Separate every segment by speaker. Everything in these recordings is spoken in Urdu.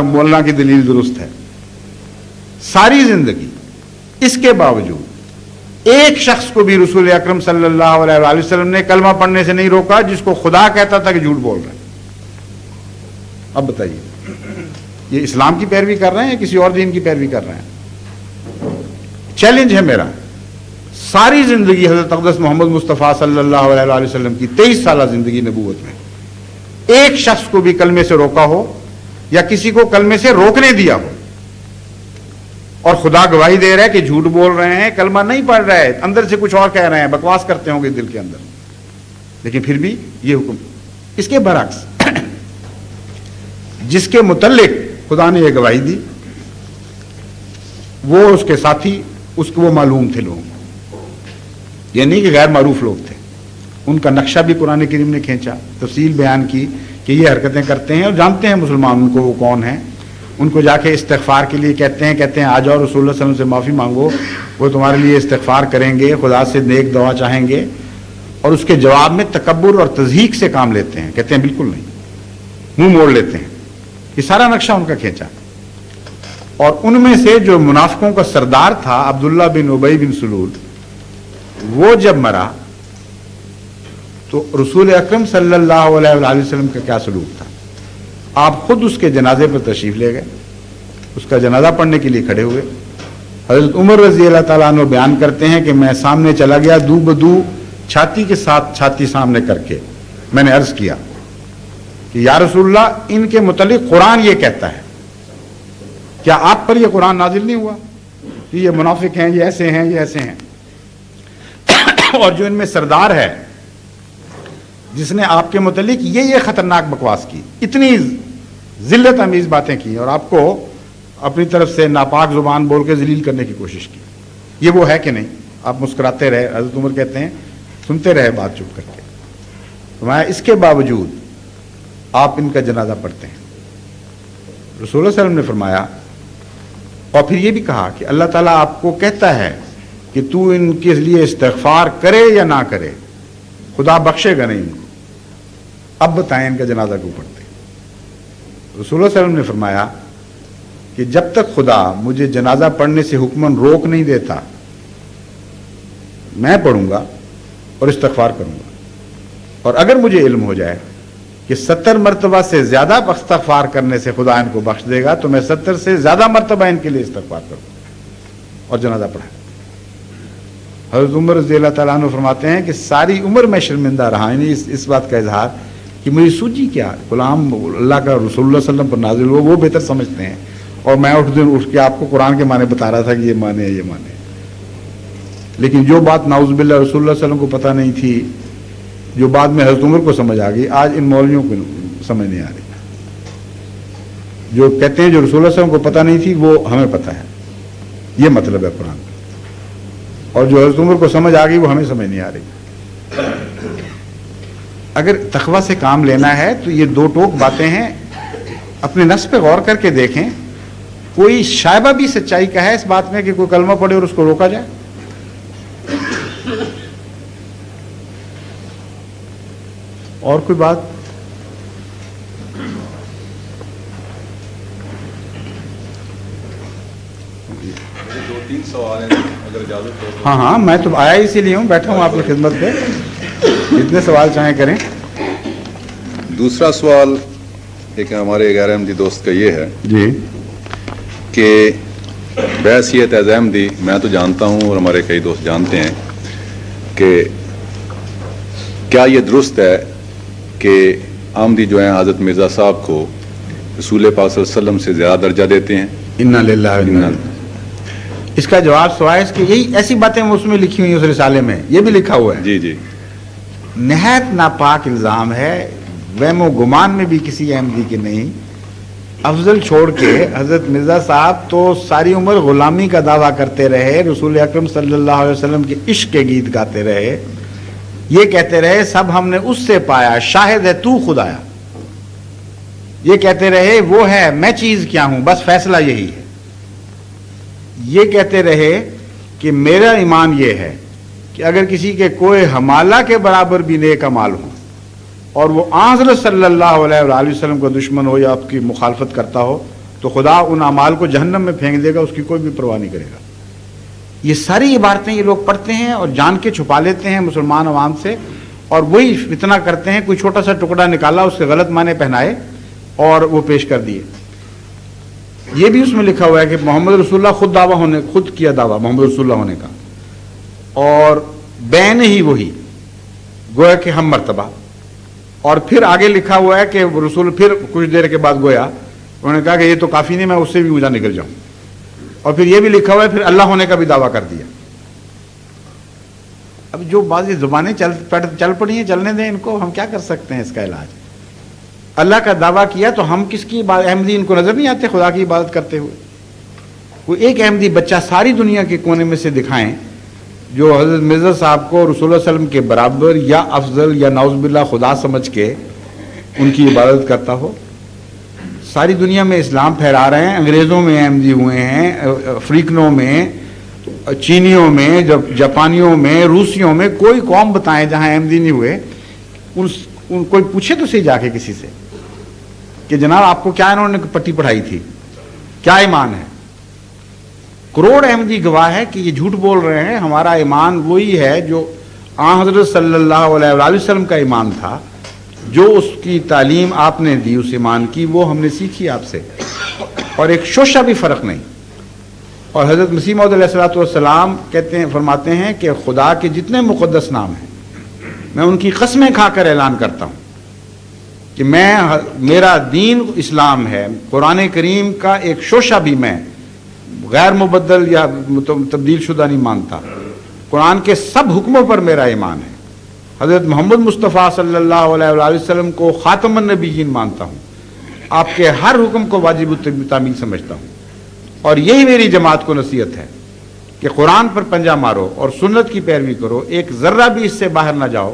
Speaker 1: مولانا کی دلیل درست ہے. ساری زندگی اس کے باوجود ایک شخص کو بھی رسول اکرم صلی اللہ علیہ وآلہ وسلم نے کلمہ پڑھنے سے نہیں روکا جس کو خدا کہتا تھا کہ جھوٹ بول رہے ہیں. اب بتائیے یہ اسلام کی پیروی کر رہے ہیں یا کسی اور دین کی پیروی کر رہے ہیں؟ چیلنج ہے میرا. ساری زندگی حضرت اقدس محمد مصطفیٰ صلی اللہ علیہ وآلہ وسلم کی 23 سالہ زندگی نبوت میں ایک شخص کو بھی کلمے سے روکا ہو یا کسی کو کلمے سے روکنے دیا ہو، اور خدا گواہی دے رہا ہے کہ جھوٹ بول رہے ہیں، کلمہ نہیں پڑھ رہے، اندر سے کچھ اور کہہ رہے ہیں، بکواس کرتے ہوں گے دل کے اندر، لیکن پھر بھی یہ حکم. اس کے برعکس جس کے متعلق خدا نے یہ گواہی دی وہ اس کے ساتھی اس کو وہ معلوم تھے لوگ، یہ نہیں کہ غیر معروف لوگ تھے. ان کا نقشہ بھی قرآن کریم نے کھینچا، تفصیل بیان کی کہ یہ حرکتیں کرتے ہیں اور جانتے ہیں مسلمان ان کو وہ کون ہیں. ان کو جا کے استغفار کے لیے کہتے ہیں آ جاؤ رسول اللہ صلی اللہ علیہ وسلم سے معافی مانگو، وہ تمہارے لیے استغفار کریں گے، خدا سے نیک دعا چاہیں گے، اور اس کے جواب میں تکبر اور تضحیق سے کام لیتے ہیں، کہتے ہیں بالکل نہیں، منہ موڑ لیتے ہیں. یہ سارا نقشہ ان کا کھینچا. اور ان میں سے جو منافقوں کا سردار تھا عبداللہ بن ابی بن سلول، وہ جب مرا تو رسول اکرم صلی اللہ علیہ وآلہ وسلم کا کیا سلوک تھا؟ آپ خود اس کے جنازے پر تشریف لے گئے، اس کا جنازہ پڑھنے کے لیے کھڑے ہوئے. حضرت عمر رضی اللہ تعالیٰ عنہ بیان کرتے ہیں کہ میں سامنے چلا گیا، دو بدو چھاتی کے ساتھ چھاتی سامنے کر کے میں نے عرض کیا کہ یا رسول اللہ ان کے متعلق قرآن یہ کہتا ہے، کیا آپ پر یہ قرآن نازل نہیں ہوا کہ یہ منافق ہیں، یہ ایسے ہیں، یہ ایسے ہیں؟ اور جو ان میں سردار ہے جس نے آپ کے متعلق یہ خطرناک بکواس کی، اتنی ذلت امیز باتیں کی اور آپ کو اپنی طرف سے ناپاک زبان بول کے ذلیل کرنے کی کوشش کی، یہ وہ ہے کہ نہیں؟ آپ مسکراتے رہے. حضرت عمر کہتے ہیں سنتے رہے بات چپ کر کے. اس کے باوجود آپ ان کا جنازہ پڑھتے ہیں. رسول اللہ صلی اللہ علیہ وسلم نے فرمایا اور پھر یہ بھی کہا کہ اللہ تعالیٰ آپ کو کہتا ہے کہ تو ان کے لیے استغفار کرے یا نہ کرے، خدا بخشے گا نہیں ان کو. اب بتائیں ان کا جنازہ کیوں پڑھتے؟ رسول اللہ صلی اللہ علیہ وسلم نے فرمایا کہ جب تک خدا مجھے جنازہ پڑھنے سے حکماً روک نہیں دیتا میں پڑھوں گا اور استغفار کروں گا، اور اگر مجھے علم ہو جائے کہ 70 مرتبہ سے زیادہ استغفار کرنے سے خدا ان کو بخش دے گا تو میں 70 سے زیادہ مرتبہ ان کے لیے استغفار کروں اور جنازہ پڑھائیں. حضرت عمر رضی اللہ تعالیٰ عنہ فرماتے ہیں کہ ساری عمر میں شرمندہ رہا، یعنی اس بات کا اظہار کہ مجھے سوچی کیا، غلام اللہ کا رسول اللہ صلی اللہ علیہ وسلم پر نازل ہوا، وہ بہتر سمجھتے ہیں، اور میں اٹھ کے آپ کو قرآن کے معنی بتا رہا تھا کہ یہ معنی ہے، یہ معنی ہے. لیکن جو بات نعوذ باللہ رسول اللہ صلی اللہ علیہ وسلم کو پتہ نہیں تھی، جو بعد میں حضرت عمر کو سمجھ آ گئی، آج ان مولویوں کو سمجھ نہیں آ رہی. جو کہتے ہیں جو رسول اللہ صلی اللہ علیہ وسلم کو پتہ نہیں تھی وہ ہمیں پتہ ہے، یہ مطلب ہے قرآن کا. اور جو حضرت عمر کو سمجھ آ گئی وہ ہمیں سمجھ نہیں آ رہی. اگر تقویٰ سے کام لینا ہے تو یہ دو ٹوک باتیں ہیں، اپنے نفس پہ غور کر کے دیکھیں. کوئی شائبہ بھی سچائی کا ہے اس بات میں کہ کوئی کلمہ پڑھے اور اس کو روکا جائے؟ اور کوئی بات؟
Speaker 2: دو تین سوال ہیں اگر اجازت ہو.
Speaker 1: ہاں میں تو آیا اسی لیے ہوں، بیٹھا ہوں آپ کی خدمت پہ، جتنے سوال چاہیں کریں.
Speaker 2: دوسرا سوال ایک ہمارے غیر احمدی دوست کا یہ ہے
Speaker 1: جی
Speaker 2: کہ بحیثیت ایز احمدی میں تو جانتا ہوں اور ہمارے کئی دوست جانتے ہیں کہ کیا یہ درست ہے کہ احمدی جو ہیں حضرت مرزا صاحب کو رسول پاک صلی اللہ علیہ وسلم سے زیادہ درجہ دیتے ہیں؟
Speaker 1: انا للہ و انا الیہ. اس کا جواب سوائے اس کہ یہی ایسی باتیں اس میں لکھی ہوئی ہیں، اس رسالے میں یہ بھی لکھا ہوا ہے.
Speaker 2: جی
Speaker 1: نہایت ناپاک الزام ہے، وہم و گمان میں بھی کسی احمدی کے نہیں. افضل چھوڑ کے حضرت مرزا صاحب تو ساری عمر غلامی کا دعویٰ کرتے رہے، رسول اکرم صلی اللہ علیہ وسلم کے عشق کے گیت گاتے رہے، یہ کہتے رہے سب ہم نے اس سے پایا، شاہد ہے تو خدایا، یہ کہتے رہے وہ ہے میں چیز کیا ہوں، بس فیصلہ یہی ہے. یہ کہتے رہے کہ میرا ایمان یہ ہے کہ اگر کسی کے کوئی حمالہ کے برابر بھی نیک اعمال ہو اور وہ حضرت صلی اللہ علیہ وآلہ وسلم کا دشمن ہو یا آپ کی مخالفت کرتا ہو تو خدا ان اعمال کو جہنم میں پھینک دے گا، اس کی کوئی بھی پرواہ نہیں کرے گا۔ یہ ساری عبارتیں یہ لوگ پڑھتے ہیں اور جان کے چھپا لیتے ہیں مسلمان عوام سے، اور وہی فتنہ کرتے ہیں، کوئی چھوٹا سا ٹکڑا نکالا، اس کے غلط معنی پہنائے اور وہ پیش کر دیے۔ یہ بھی اس میں لکھا ہوا ہے کہ محمد رسول اللہ خود کیا دعویٰ محمد رسول اللہ ہونے کا، اور بین ہی وہی گویا کہ ہم مرتبہ، اور پھر آگے لکھا ہوا ہے کہ رسول پھر کچھ دیر کے بعد گویا انہوں نے کہا کہ یہ تو کافی نہیں، میں اس سے بھی اونچا نکل جاؤں، اور پھر یہ بھی لکھا ہوا ہے پھر اللہ ہونے کا بھی دعویٰ کر دیا۔ اب جو بعض زبانیں چل پڑی ہیں، چلنے دیں ان کو، ہم کیا کر سکتے ہیں اس کا علاج۔ اللہ کا دعویٰ کیا تو ہم کس کی عبادت؟ احمدی ان کو نظر نہیں آتے خدا کی عبادت کرتے ہوئے؟ کوئی ایک احمدی بچہ ساری دنیا کے کونے میں سے دکھائیں جو حضرت مرزا صاحب کو رسول اللہ علیہ وسلم کے برابر یا افضل یا نعوذ باللہ خدا سمجھ کے ان کی عبادت کرتا ہو۔ ساری دنیا میں اسلام پھیلا رہے ہیں، انگریزوں میں احمدی ہوئے ہیں، افریقنوں میں، چینیوں میں، جاپانیوں میں، روسیوں میں، کوئی قوم بتائیں جہاں احمدی نہیں ہوئے۔ ان کوئی پوچھے تو صحیح جا کے کسی سے کہ جناب آپ کو کیا انہوں نے پٹی پڑھائی تھی، کیا ایمان ہے؟ کروڑ احمدی گواہ ہے کہ یہ جھوٹ بول رہے ہیں، ہمارا ایمان وہی ہے جو آن حضرت صلی اللہ علیہ وآلہ وسلم کا ایمان تھا، جو اس کی تعلیم آپ نے دی اس ایمان کی، وہ ہم نے سیکھی آپ سے، اور ایک شوشہ بھی فرق نہیں۔ اور حضرت مسیح موعود علیہ الصلوۃ والسلام فرماتے ہیں کہ خدا کے جتنے مقدس نام ہیں میں ان کی قسمیں کھا کر اعلان کرتا ہوں کہ میرا دین اسلام ہے، قرآن کریم کا ایک شوشہ بھی میں غیر مبدل یا تبدیل شدہ نہیں مانتا، قرآن کے سب حکموں پر میرا ایمان ہے، حضرت محمد مصطفیٰ صلی اللہ علیہ وآلہ وسلم کو خاتم النبیین مانتا ہوں، آپ کے ہر حکم کو واجب التعمیل سمجھتا ہوں، اور یہی میری جماعت کو نصیحت ہے کہ قرآن پر پنجہ مارو اور سنت کی پیروی کرو، ایک ذرہ بھی اس سے باہر نہ جاؤ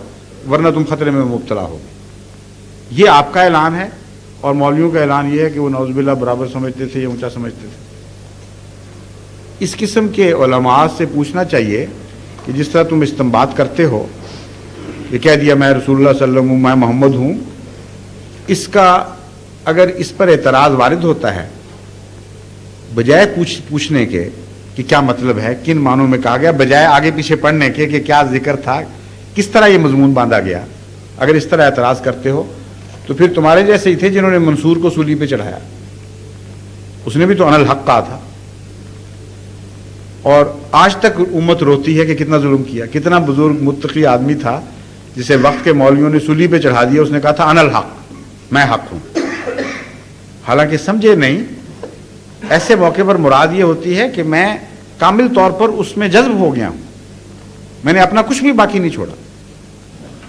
Speaker 1: ورنہ تم خطرے میں مبتلا ہو۔ یہ آپ کا اعلان ہے، اور مولویوں کا اعلان یہ ہے کہ وہ نعوذ باللہ برابر سمجھتے تھے یا اونچا سمجھتے تھے۔ اس قسم کے علماء سے پوچھنا چاہیے کہ جس طرح تم استنباط کرتے ہو، یہ کہہ دیا میں رسول اللہ صلی اللہ علیہ وسلم میں محمد ہوں، اس کا اگر اس پر اعتراض وارد ہوتا ہے بجائے پوچھنے کے کہ کیا مطلب ہے، کن معنوں میں کہا گیا، بجائے آگے پیچھے پڑھنے کے کہ کیا ذکر تھا، کس طرح یہ مضمون باندھا گیا، اگر اس طرح اعتراض کرتے ہو تو پھر تمہارے جیسے ہی تھے جنہوں نے منصور کو سولی پہ چڑھایا، اس نے بھی تو انا الحق کہا تھا، اور آج تک امت روتی ہے کہ کتنا ظلم کیا، کتنا بزرگ متقی آدمی تھا جسے وقت کے مولویوں نے سولی پہ چڑھا دیا، اس نے کہا تھا انا الحق، میں حق ہوں، حالانکہ سمجھے نہیں۔ ایسے موقع پر مراد یہ ہوتی ہے کہ میں کامل طور پر اس میں جذب ہو گیا ہوں، میں نے اپنا کچھ بھی باقی نہیں چھوڑا۔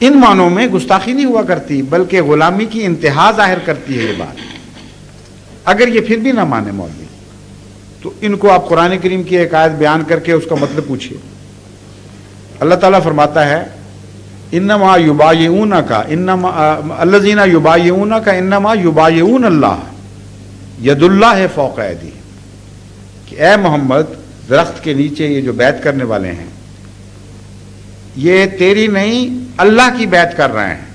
Speaker 1: ان معنوں میں گستاخی نہیں ہوا کرتی بلکہ غلامی کی انتہا ظاہر کرتی ہے یہ بات۔ اگر یہ پھر بھی نہ مانے مولوی تو ان کو آپ قرآن کریم کی ایک آیت بیان کر کے اس کا مطلب پوچھیے۔ اللہ تعالیٰ فرماتا ہے انما یبایعونک انما الذین یبایعونک انما یبایعون اللہ ید اللہ فوق ایدیہم، کہ اے محمد درخت کے نیچے یہ جو بیعت کرنے والے ہیں یہ تیری نہیں اللہ کی بیعت کر رہے ہیں،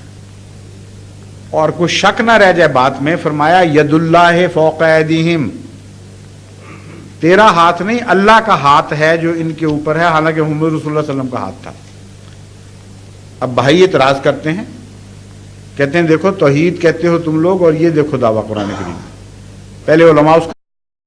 Speaker 1: اور کوئی شک نہ رہ جائے بات میں، فرمایا ید اللہ فوق ایدیہم، تیرا ہاتھ نہیں اللہ کا ہاتھ ہے جو ان کے اوپر ہے، حالانکہ محمد رسول اللہ صلی اللہ علیہ وسلم کا ہاتھ تھا۔ اب بھائی اعتراض کرتے ہیں، کہتے ہیں دیکھو توحید کہتے ہو تم لوگ اور یہ دیکھو دعویٰ قرآن کریم، پہلے علماء اس